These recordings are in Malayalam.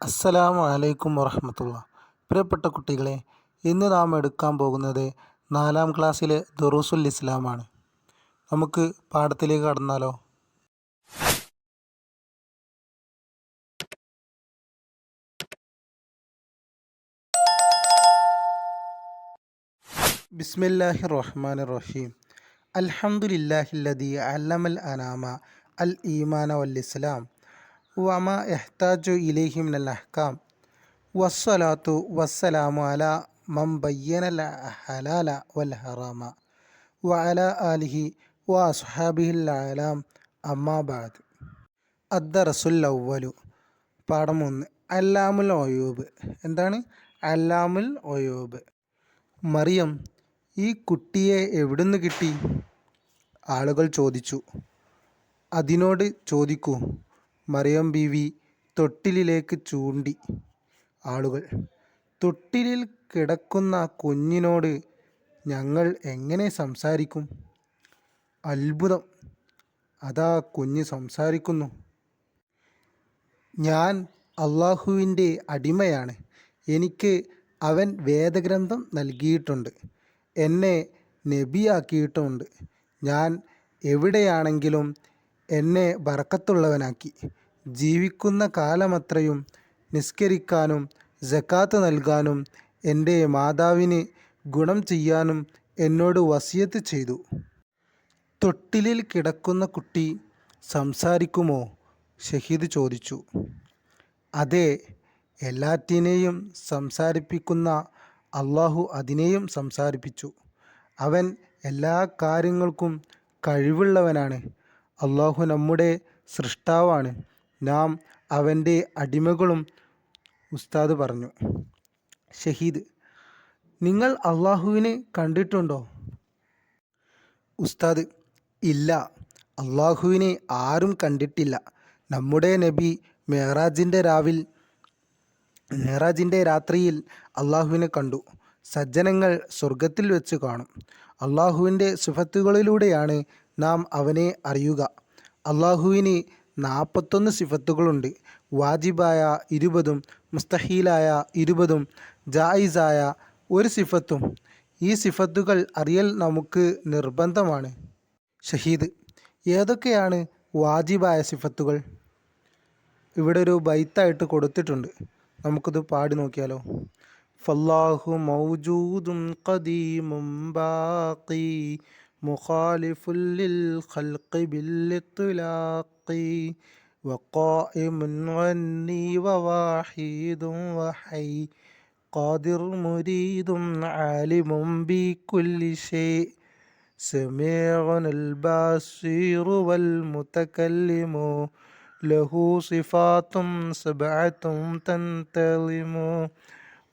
അസ്സലാമു അലൈക്കും വറഹ്മത്തുള്ളാ. പ്രിയപ്പെട്ട കുട്ടികളെ, ഇന്ന് നാം എടുക്കാൻ പോകുന്നത് 4-ാം ക്ലാസ്സിലെ ദുറൂസുൽ ഇസ്ലാമാണ്. നമുക്ക് പാഠത്തിലേക്ക് കടന്നാലോ? ബിസ്മില്ലാഹിർ റഹ്മാനിർ റഹീം. അൽഹംദുലില്ലാഹില്ലദീ അല്ലമൽ അനാമ അൽ ഈമാന വൽ ഇസ്ലാം വമാ യഹ്താജു ഇലൈഹി മിനൽ അഹ്കാം വസ്സലാത്തു വസ്സലാമു അലാ മൻ ബയ്യനൽ ഹലാല വൽ ഹറാമ വഅലാ ആലിഹി വഅസ്ഹാബിഹിൽ അഅലാം. അമ്മാ ബഅദ്. അദ്ദറസുൽ അവ്വലു. പാഠം 1. അല്ലാമുൽ ഒയൂബ്. എന്താണ് അല്ലാമുൽ ഒയൂബ്? മറിയം, ഈ കുട്ടിയെ എവിടുന്ന് കിട്ടി? ആളുകൾ ചോദിച്ചു. അതിനോട് ചോദിക്കൂ. മറിയം ബീവി തൊട്ടിലിലേക്ക് ചൂണ്ടി. ആളുകൾ, തൊട്ടിലിൽ കിടക്കുന്ന കുഞ്ഞിനോട് ഞങ്ങൾ എങ്ങനെ സംസാരിക്കും? അത്ഭുതം, അതാ കുഞ്ഞ് സംസാരിക്കുന്നു. ഞാൻ അള്ളാഹുവിൻ്റെ അടിമയാണ്. എനിക്ക് അവൻ വേദഗ്രന്ഥം നൽകിയിട്ടുണ്ട്. എന്നെ നബിയാക്കിയിട്ടുമുണ്ട്. ഞാൻ എവിടെയാണെങ്കിലും എന്നെ ബറക്കത്തുള്ളവനാക്കി. ജീവിക്കുന്ന കാലമത്രയും നിസ്കരിക്കാനും സകാത്ത് നൽകാനും എൻ്റെ മാതാവിന് ഗുണം ചെയ്യാനും എന്നോട് വസിയത്ത് ചെയ്തു. തൊട്ടിലിൽ കിടക്കുന്ന കുട്ടി സംസാരിക്കുമോ? ഷഹീദ് ചോദിച്ചു. അതെ, എല്ലാറ്റിനെയും സംസാരിപ്പിക്കുന്ന അള്ളാഹു അതിനെയും സംസാരിപ്പിച്ചു. അവൻ എല്ലാ കാര്യങ്ങൾക്കും കഴിവുള്ളവനാണ്. അള്ളാഹു നമ്മുടെ സൃഷ്ടാവാണ്. നാം അവൻ്റെ അടിമകളും. ഉസ്താദ് പറഞ്ഞു. ഷഹീദ്, നിങ്ങൾ അള്ളാഹുവിനെ കണ്ടിട്ടുണ്ടോ? ഉസ്താദ്, ഇല്ല, അള്ളാഹുവിനെ ആരും കണ്ടിട്ടില്ല. നമ്മുടെ നബി മെഹ്റാജിൻ്റെ രാത്രിയിൽ അള്ളാഹുവിനെ കണ്ടു. സജ്ജനങ്ങൾ സ്വർഗത്തിൽ വെച്ച് കാണും. അള്ളാഹുവിൻ്റെ സിഫത്തുകളിലൂടെയാണ് നാം അവനെ അറിയുക. അള്ളാഹുവിന് 41 സിഫത്തുകളുണ്ട്. വാജിബായ 20ഉം മുസ്തഹീലായ 20ഉം ജായിസായ 1 സിഫത്തും. ഈ സിഫത്തുകൾ അറിയൽ നമുക്ക് നിർബന്ധമാണ്. ഷഹീദ്, ഏതൊക്കെയാണ് വാജിബായ സിഫത്തുകൾ? ഇവിടെ ഒരു ബൈത്തായിട്ട് കൊടുത്തിട്ടുണ്ട്. നമുക്കിത് പാടി നോക്കിയാലോ? ഫല്ലാഹു മൗജൂദും ഖദീമും ബാഖി മുഖാലിഫുൽ ലിൽ ഖൽഖി ബിൽ ഇത്ലാഖി വഖായിമുൻ ഗന്നി വവാഹിദും വഹൈ ഖാദിർ മുരീദും ആലിമും ബികുല്ലി ഷൈ സമീഉൻ അൽ ബസീറു വൽ മുതകല്ലിമു ലഹു സിഫാത്തും സബ്അത്തും തൻതളിമു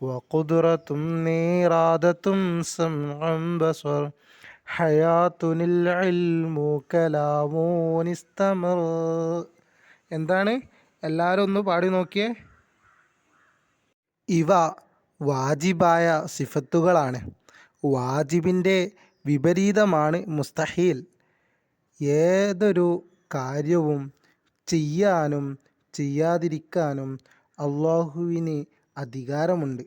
വഖുദ്റത്തും ഇറാദത്തും സമഉം ബസർ ഹയാത്തുനിൽ ഇൽമു കലാമുൻ ഇസ്തമർ. എന്താണ്? എല്ലാവരും ഒന്ന് പാടി നോക്കിയേ. ഇവ വാജിബായ സിഫത്തുകളാണ്. വാജിബിൻ്റെ വിപരീതമാണ് മുസ്തഹീൽ. ഏതൊരു കാര്യവും ചെയ്യാനും ചെയ്യാതിരിക്കാനും അള്ളാഹുവിന് അധികാരമുണ്ട്.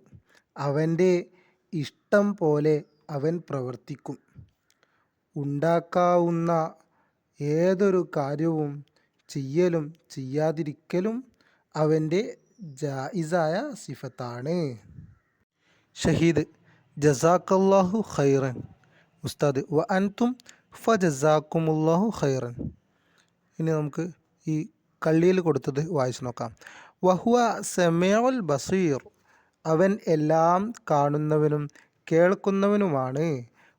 അവൻ്റെ ഇഷ്ടം പോലെ അവൻ പ്രവർത്തിക്കും. ഉണ്ടാക്കാവുന്ന ഏതൊരു കാര്യവും ചെയ്യലും ചെയ്യാതിരിക്കലും അവൻ്റെ ജായിസായ സിഫത്താണ്. ഷഹീദ്, ജസാക്കല്ലാഹു ഖൈറൻ. ഉസ്താദ്, വ അൻതും ഫജസാക്കുമുല്ലാഹു ഖൈറൻ. ഇനി നമുക്ക് ഈ കള്ളിയിൽ കൊടുത്തത് വായിച്ചു നോക്കാം. വഹുവ സമീഉൽ ബസീർ. അവൻ എല്ലാം കാണുന്നവനും കേൾക്കുന്നവനുമാണ്.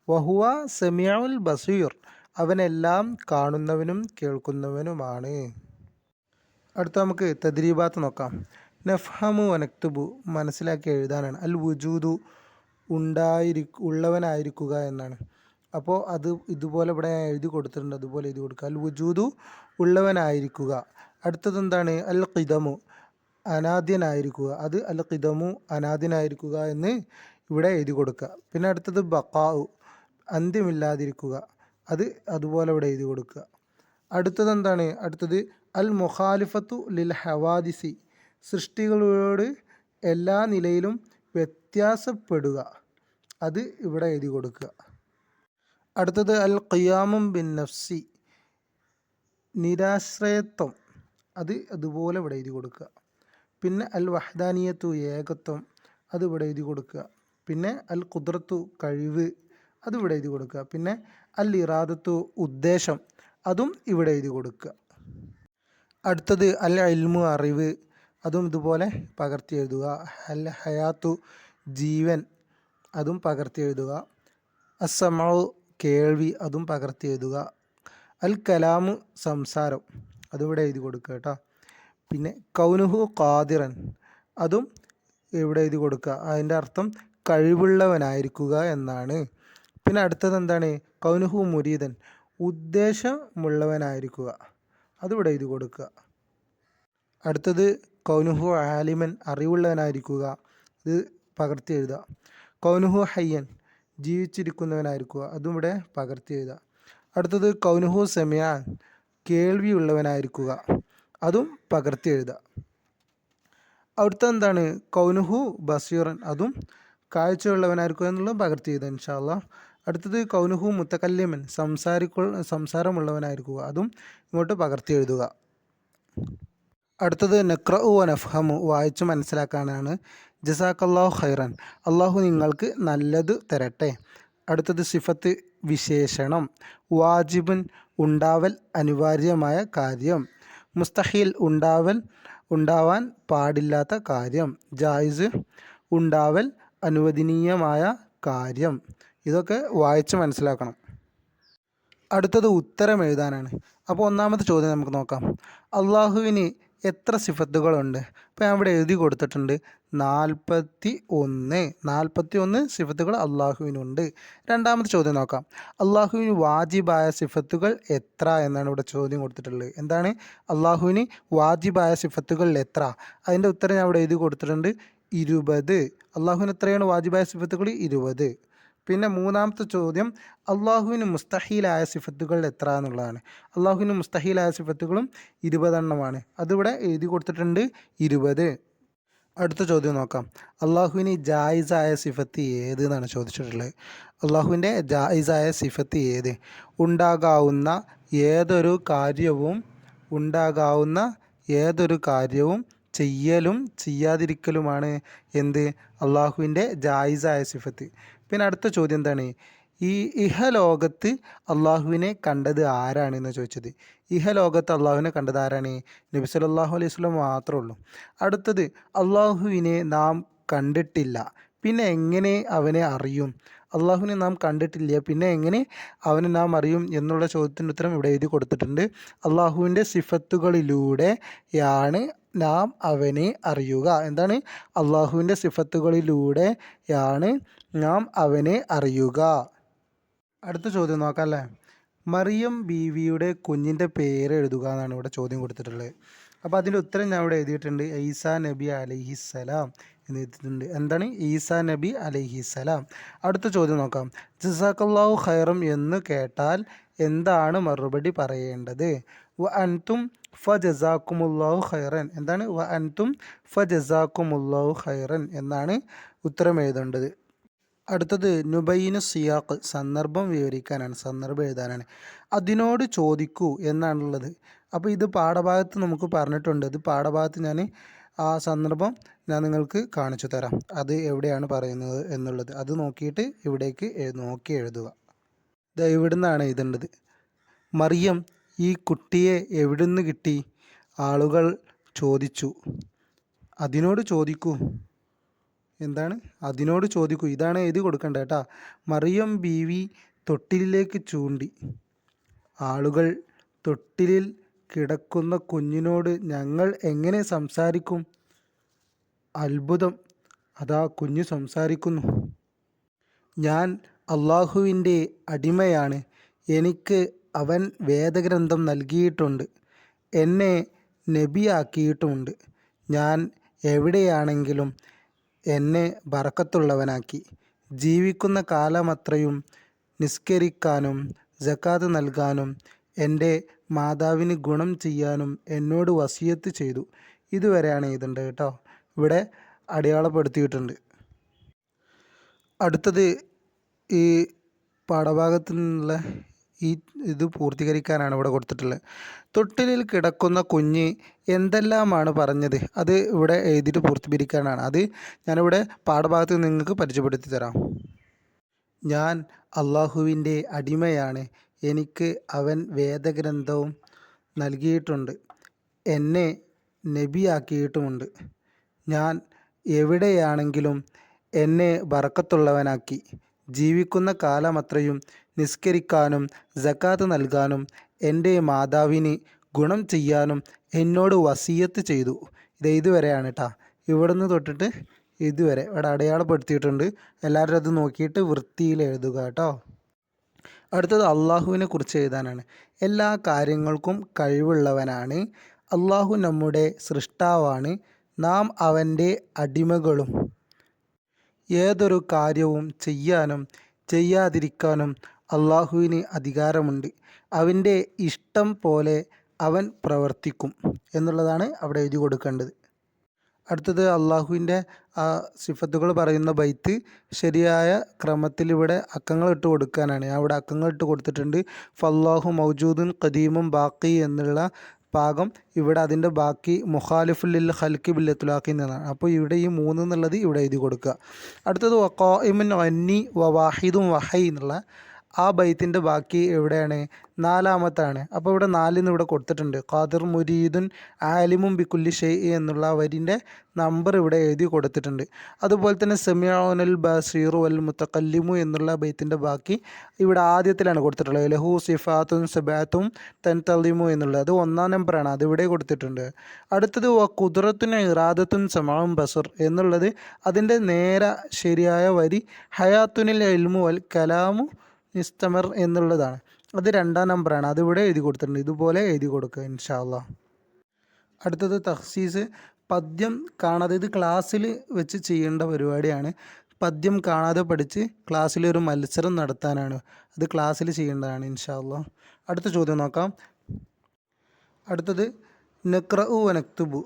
വഹുവ സമീഉൽ ബസീർ. അവൻ എല്ലാം കാണുന്നവനും കേൾക്കുന്നവനുമാണ്. അടുത്ത നമുക്ക് തദ്രീബാത്ത് നോക്കാം. നഫ്ഹമു വനക്തുബു. മനസ്സിലാക്കി എഴുതാനാണ്. അൽ വുജൂദു ഉള്ളവനായിരിക്കുക എന്നാണ്. അപ്പോൾ അത് ഇതുപോലെ ഇവിടെ ഞാൻ എഴുതി കൊടുത്തിട്ടുണ്ട്. അതുപോലെ എഴുതി കൊടുക്കുക. അൽ വുജൂദു ഉള്ളവനായിരിക്കുക. അടുത്തത് എന്താണ്? അൽ ഖിദമു അനാദ്യനായിരിക്കുക. അത് അൽ ഖിദമു അനാദ്യനായിരിക്കുക എന്ന് ഇവിടെ എഴുതി കൊടുക്കുക. പിന്നെ അടുത്തത് ബഖാഉ അന്ത്യമില്ലാതിരിക്കുക. അത് അതുപോലെ ഇവിടെ എഴുതി കൊടുക്കുക. അടുത്തത് എന്താണ്? അടുത്തത് അൽ മുഖാലിഫത്തു ലിൽ ഹവാദിസി സൃഷ്ടികളോട് എല്ലാ നിലയിലും വ്യത്യാസപ്പെടുക, അത് ഇവിടെ എഴുതി കൊടുക്കുക. അടുത്തത് അൽ ഖിയാമും ബിൻ നഫ്സി, നിരാശ്രയത്വം, അത് അതുപോലെ ഇവിടെ എഴുതി കൊടുക്കുക. പിന്നെ അൽ വഹ്ദാനിയത്തു, ഏകത്വം, അത് ഇവിടെ എഴുതി കൊടുക്കുക. പിന്നെ അൽ ഖുദ്റത്തു, കഴിവ്, അത് ഇവിടെ എഴുതി കൊടുക്കുക. പിന്നെ അൽ ഇറാദത്തു, ഉദ്ദേശം, അതും ഇവിടെ എഴുതി കൊടുക്കുക. അടുത്തത് അൽ ഇൽമു, അറിവ്, അതും ഇതുപോലെ പകർത്തി എഴുതുക. അൽ ഹയാത്തു, ജീവൻ, അതും പകർത്തി എഴുതുക. അസ്സമഉ, കേൾവി, അതും പകർത്തി എഴുതുക. അൽ കലാമു, സംസാരം, അതും ഇവിടെ എഴുതി കൊടുക്കുക കേട്ടോ. പിന്നെ കൗനുഹു ഖാദിറൻ, അതും ഇവിടെ എഴുതി കൊടുക്കുക. അതിൻ്റെ അർത്ഥം കഴിവുള്ളവനായിരിക്കുക എന്നാണ്. പിന്നെ അടുത്തത് എന്താണ്? കൗനുഹു മുരീദൻ, ഉദ്ദേശമുള്ളവനായിരിക്കുക, അതിവിടെ എഴുതി കൊടുക്കുക. അടുത്തത് കൗനുഹു ആലിമൻ, അറിവുള്ളവനായിരിക്കുക, ഇത് പകർത്തി എഴുതുക. കൗനുഹു ഹയ്യൻ, ജീവിച്ചിരിക്കുന്നവനായിരിക്കുക, അതും ഇവിടെ പകർത്തി എഴുതുക. അടുത്തത് കൗനുഹു സെമിയാൻ, കേൾവിയുള്ളവനായിരിക്കുക, അതും പകർത്തി എഴുതുക. അവിടുത്തെ എന്താണ്? കൗനുഹു ബസീറൻ, അതും കാഴ്ചയുള്ളവനായിരിക്കുക എന്നുള്ളത് പകർത്തി എഴുതുക ഇൻഷാ അല്ലാഹ്. അടുത്തത് കൗനുഹു മുത്തക്കല്ലിമൻ, സംസാരമുള്ളവനായിരിക്കുക, അതും ഇങ്ങോട്ട് പകർത്തി എഴുതുക. അടുത്തത് നഖ്റഉ വ നഫ്ഹമു, വായിച്ച് മനസ്സിലാക്കാനാണ്. ജസാക്കല്ലാഹു ഖൈറൻ, അള്ളാഹു നിങ്ങൾക്ക് നല്ലത് തരട്ടെ. അടുത്തത് സിഫത്ത്, വിശേഷണം. വാജിബുൻ, ഉണ്ടാവൽ അനിവാര്യമായ കാര്യം. മുസ്തഹീൽ, ഉണ്ടാവാൻ പാടില്ലാത്ത കാര്യം. ജായിസ്, ഉണ്ടാവൽ അനുവദനീയമായ കാര്യം. ഇതൊക്കെ വായിച്ച് മനസ്സിലാക്കണം. അടുത്തത് ഉത്തരം എഴുതാനാണ്. അപ്പോൾ ഒന്നാമത്തെ ചോദ്യം നമുക്ക് നോക്കാം. അള്ളാഹുവിന് എത്ര സിഫത്തുകളുണ്ട്? അപ്പോൾ ഞാൻ ഇവിടെ എഴുതി കൊടുത്തിട്ടുണ്ട് 41 സിഫത്തുകൾ അള്ളാഹുവിനുണ്ട്. രണ്ടാമത്തെ ചോദ്യം നോക്കാം. അള്ളാഹുവിന് വാജിബായ സിഫത്തുകൾ എത്ര എന്നാണ് ഇവിടെ ചോദ്യം കൊടുത്തിട്ടുള്ളത്. എന്താണ്? അള്ളാഹുവിന് വാജിബായ സിഫത്തുകൾ എത്ര? അതിൻ്റെ ഉത്തരം ഞാൻ ഇവിടെ എഴുതി കൊടുത്തിട്ടുണ്ട് 20. അള്ളാഹുവിന് എത്രയാണ് വാജിബായ സിഫത്തുകൾ? 20. പിന്നെ മൂന്നാമത്തെ ചോദ്യം, അള്ളാഹുവിന് മുസ്തഹീലായ സിഫത്തുകൾ എത്ര എന്നുള്ളതാണ്. അള്ളാഹുവിന് മുസ്തഹീലായ സിഫത്തുകളും 20 എണ്ണമാണ്. അതിവിടെ എഴുതി കൊടുത്തിട്ടുണ്ട് 20. അടുത്ത ചോദ്യം നോക്കാം. അള്ളാഹുവിന് ജായിസായ സിഫത്ത് ഏത് എന്നാണ് ചോദിച്ചിട്ടുള്ളത്. അള്ളാഹുവിൻ്റെ ജായിസായ സിഫത്ത് ഏത്? ഉണ്ടാകാവുന്ന ഏതൊരു കാര്യവും ചെയ്യലും ചെയ്യാതിരിക്കലുമാണ് എന്ത്? അള്ളാഹുവിൻ്റെ ജായിസായ സിഫത്ത്. പിന്നെ അടുത്ത ചോദ്യം എന്താണ്? ഈ ഇഹലോകത്ത് അള്ളാഹുവിനെ കണ്ടത് ആരാണെന്ന് ചോദിച്ചത്. ഇഹലോകത്ത് അള്ളാഹുവിനെ കണ്ടത് ആരാണ്? നബി സല്ലല്ലാഹു അലൈഹി വസല്ലം മാത്രമേ ഉള്ളൂ. അടുത്തത്, അള്ളാഹുവിനെ നാം കണ്ടിട്ടില്ല, പിന്നെ എങ്ങനെ അവനെ അറിയും? അള്ളാഹുവിനെ നാം കണ്ടിട്ടില്ല, പിന്നെ എങ്ങനെ അവനെ നാം അറിയും എന്നുള്ള ചോദ്യത്തിൻ്റെ ഉത്തരം ഇവിടെ എഴുതി കൊടുത്തിട്ടുണ്ട്. അള്ളാഹുവിൻ്റെ സിഫത്തുകളിലൂടെയാണ് നാം അവനെ അറിയുക. എന്താണ്? അള്ളാഹുവിൻ്റെ സിഫത്തുകളിലൂടെയാണ് നാം അവനെ അറിയുക. അടുത്ത ചോദ്യം നോക്കാം അല്ലേ. മറിയം ബീവിയുടെ കുഞ്ഞിൻ്റെ പേര് എഴുതുക എന്നാണ് ഇവിടെ ചോദ്യം കൊടുത്തിട്ടുള്ളത്. അപ്പോൾ അതിൻ്റെ ഉത്തരം ഞാൻ ഇവിടെ എഴുതിയിട്ടുണ്ട് ഈസാ നബി അലൈഹിസ്സലാം എന്ന് എഴുതിയിട്ടുണ്ട്. എന്താണ്? ഈസാ നബി അലൈഹിസ്സലാം. അടുത്ത ചോദ്യം നോക്കാം. ജസാക്കല്ലാഹു ഖൈറം എന്ന് കേട്ടാൽ എന്താണ് മറുപടി പറയേണ്ടത്? വ അൻതും ഫജസാക്കുമുല്ലാഹു ഖൈറൻ. എന്താണ്? വ അൻതും ഫജസാക്കുമുല്ലാഹു ഖൈറൻ എന്നാണ് ഉത്തരം എഴുതേണ്ടത്. അടുത്തത് നുബൈനു സിയാഖ്, സന്ദർഭം വിവരിക്കാനാണ്, സന്ദർഭം എഴുതാനാണ്. അതിനോട് ചോദിക്കൂ എന്നാണുള്ളത്. അപ്പോൾ ഇത് പാഠഭാഗത്ത് നമുക്ക് പറഞ്ഞിട്ടുണ്ട്. ഇത് പാഠഭാഗത്ത് ഞാൻ ആ സന്ദർഭം ഞാൻ നിങ്ങൾക്ക് കാണിച്ചു തരാം, അത് എവിടെയാണ് പറയുന്നത് എന്നുള്ളത്. അത് നോക്കിയിട്ട് ഇവിടേക്ക് നോക്കി എഴുതുക. ഇത് ഇവിടുന്നാണ് എഴുതേണ്ടത്. മറിയം ഈ കുട്ടിയെ എവിടുന്ന് കിട്ടി? ആളുകൾ ചോദിച്ചു. അതിനോട് ചോദിക്കൂ. എന്താണ്? അതിനോട് ചോദിക്കൂ. ഇതാണ് എഴുതി കൊടുക്കേണ്ടത് കേട്ടോ. മറിയം ബീവി തൊട്ടിലിലേക്ക് ചൂണ്ടി. ആളുകൾ തൊട്ടിലിൽ കിടക്കുന്ന കുഞ്ഞിനോട് ഞങ്ങൾ എങ്ങനെ സംസാരിക്കും? അത്ഭുതം, അതാ കുഞ്ഞ് സംസാരിക്കുന്നു. ഞാൻ അള്ളാഹുവിൻ്റെ അടിമയാണ്, എനിക്ക് അവൻ വേദഗ്രന്ഥം നൽകിയിട്ടുണ്ട്, എന്നെ നബിയാക്കിയിട്ടുമുണ്ട്. ഞാൻ എവിടെയാണെങ്കിലും എന്നെ ബറക്കത്തുള്ളവനാക്കി. ജീവിക്കുന്ന കാലമത്രയും നിസ്കരിക്കാനും സക്കാത്ത് നൽകാനും എൻ്റെ മാതാവിന് ഗുണം ചെയ്യാനും എന്നോട് വസിയത്ത് ചെയ്തു. ഇതുവരെയാണ് എഴുതേണ്ടത് കേട്ടോ. ഇവിടെ അടയാളപ്പെടുത്തിയിട്ടുണ്ട്. അടുത്തത് ഈ പാഠഭാഗത്തു നിന്നുള്ള ഈ ഇത് പൂർത്തീകരിക്കാനാണ് ഇവിടെ കൊടുത്തിട്ടുള്ളത്. തൊട്ടിലിൽ കിടക്കുന്ന കുഞ്ഞ് എന്തെല്ലാമാണ് പറഞ്ഞത്, അത് ഇവിടെ എഴുതിയിട്ട് പൂർത്തീകരിക്കാനാണ്. അത് ഞാനിവിടെ പാഠഭാഗത്ത് നിങ്ങൾക്ക് പരിചയപ്പെടുത്തി തരാം. ഞാൻ അള്ളാഹുവിൻ്റെ അടിമയാണ്. എനിക്ക് അവൻ വേദഗ്രന്ഥവും നൽകിയിട്ടുണ്ട്. എന്നെ നബിയാക്കിയിട്ടുമുണ്ട്. ഞാൻ എവിടെയാണെങ്കിലും എന്നെ ബറക്കത്തുള്ളവനാക്കി. ജീവിക്കുന്ന കാലമത്രയും നിസ്കരിക്കാനും സക്കാത്ത് നൽകാനും എൻ്റെ മാതാവിന് ഗുണം ചെയ്യാനും എന്നോട് വസിയത്ത് ചെയ്തു. ഇത് ഇതുവരെയാണ് കേട്ടോ. ഇവിടുന്ന് തൊട്ടിട്ട് ഇതുവരെ ഇവിടെ അടയാളപ്പെടുത്തിയിട്ടുണ്ട്. എല്ലാവരും അത് നോക്കിയിട്ട് വൃത്തിയിൽ എഴുതുക കേട്ടോ. അടുത്തത് അള്ളാഹുവിനെ കുറിച്ച് എഴുതാനാണ്. എല്ലാ കാര്യങ്ങൾക്കും കഴിവുള്ളവനാണ്. അള്ളാഹു നമ്മുടെ സൃഷ്ടാവാണ്. നാം അവൻ്റെ അടിമകളും. ഏതൊരു കാര്യവും ചെയ്യാനും ചെയ്യാതിരിക്കാനും അള്ളാഹുവിന് അധികാരമുണ്ട്. അവൻ്റെ ഇഷ്ടം പോലെ അവൻ പ്രവർത്തിക്കും എന്നുള്ളതാണ് അവിടെ എഴുതി കൊടുക്കേണ്ടത്. അടുത്തത് അള്ളാഹുവിൻ്റെ സിഫത്തുകൾ പറയുന്ന ബൈത്ത് ശരിയായ ക്രമത്തിൽ ഇവിടെ അക്കങ്ങൾ ഇട്ട് കൊടുക്കാനാണ്. ഞാൻ ഇവിടെ അക്കങ്ങൾ ഇട്ട് കൊടുത്തിട്ടുണ്ട്. ഫല്ലാഹു മൗജൂദുൻ ഖദീമും ബാക്കി എന്നുള്ള ഭാഗം ഇവിടെ അതിൻ്റെ ബാക്കി മുഖാലിഫുൽ ഖൽക്കി ബിൽ ഇത്ലാഖി എന്നാണ്. അപ്പോൾ ഇവിടെ ഈ 3 എന്നുള്ളത് ഇവിടെ എഴുതി കൊടുക്കുക. അടുത്തത് വഖായിമുൻ അന്നി വവാഹിദും വഹൈ എന്നുള്ള ആ ബൈത്തിൻ്റെ ബാക്കി എവിടെയാണ്? 4-മത്താണ്. അപ്പോൾ ഇവിടെ 4 ഇവിടെ കൊടുത്തിട്ടുണ്ട്. ഖാദിർ മുരീദുൻ ആലിമും ബിക്കുല്ലി ഷൈഇ എന്നുള്ള വരിൻ്റെ നമ്പർ ഇവിടെ എഴുതി കൊടുത്തിട്ടുണ്ട്. അതുപോലെ തന്നെ സമീഉൽ ബസീറു വൽ മുതകല്ലിമു എന്നുള്ള ബൈത്തിൻ്റെ ബാക്കി ഇവിടെ ആദ്യത്തിലാണ് കൊടുത്തിട്ടുള്ളത്. ലഹു സിഫാത്തുൻ സബഅത്തും തൻതളിമു എന്നുള്ളത് അത് 1-ാം നമ്പറാണ്, അതിവിടെ കൊടുത്തിട്ടുണ്ട്. അടുത്തത് ഖുദ്റത്തുൻ ഇറാദത്തുൻ സമഉം ബസർ എന്നുള്ളത് അതിൻ്റെ നേരെ ശരിയായ വരി ഹയാത്തുനിൽ ഇൽമു വൽ കലാമു നിസ്തമർ എന്നുള്ളതാണ്, അത് 2-ാം നമ്പറാണ്, അതിവിടെ എഴുതി കൊടുത്തിട്ടുണ്ട്. ഇതുപോലെ എഴുതി കൊടുക്കുക ഇൻഷാ അല്ലാഹ്. അടുത്തത് തഖ്സീസ്. പദ്യം കാണാതെ, ഇത് ക്ലാസ്സിൽ വെച്ച് ചെയ്യേണ്ട പരിപാടിയാണ്. പദ്യം കാണാതെ പഠിച്ച് ക്ലാസ്സിലൊരു മത്സരം നടത്താനാണ്. അത് ക്ലാസ്സിൽ ചെയ്യേണ്ടതാണ് ഇൻഷാ അല്ലാഹ്. അടുത്ത ചോദ്യം നോക്കാം. അടുത്തത് നഖ്റഉ വനക്തുബു,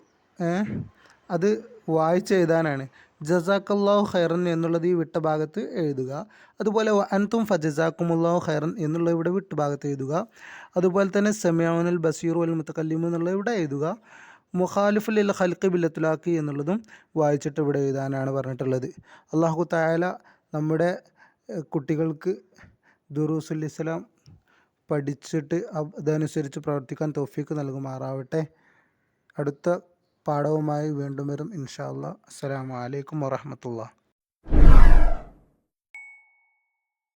അത് വായിച്ചെഴുതാനാണ്. ജസാക്കല്ലാഹു ഖൈറൻ എന്നുള്ളത് ഈ വിട്ട ഭാഗത്ത് എഴുതുക. അതുപോലെ അൻതും ഫജസാക്കുമുല്ലാഹു ഖൈറൻ എന്നുള്ളത് ഇവിടെ വിട്ട ഭാഗത്ത് എഴുതുക. അതുപോലെ തന്നെ സമീഉൽ ബസീറു വൽ മുതകല്ലിമു എന്നുള്ളത് ഇവിടെ എഴുതുക. മുഖാലിഫുൽ ഖൽഖി ബിൽ ഇത്ലാഖി എന്നുള്ളതും വായിച്ചിട്ട് ഇവിടെ എഴുതാനാണ് പറഞ്ഞിട്ടുള്ളത്. അല്ലാഹു തആല നമ്മുടെ കുട്ടികൾക്ക് ദുറൂസുൽ ഇസ്ലാം പഠിച്ചിട്ട് അതനുസരിച്ച് പ്രവർത്തിക്കാൻ തൗഫീക്ക് നൽകുമാറാവട്ടെ. അടുത്ത പാഠവുമായി വീണ്ടും വരും ഇൻഷാ അല്ലാഹ്. അസ്സലാമു അലൈക്കും വറഹ്മത്തുള്ളാഹി.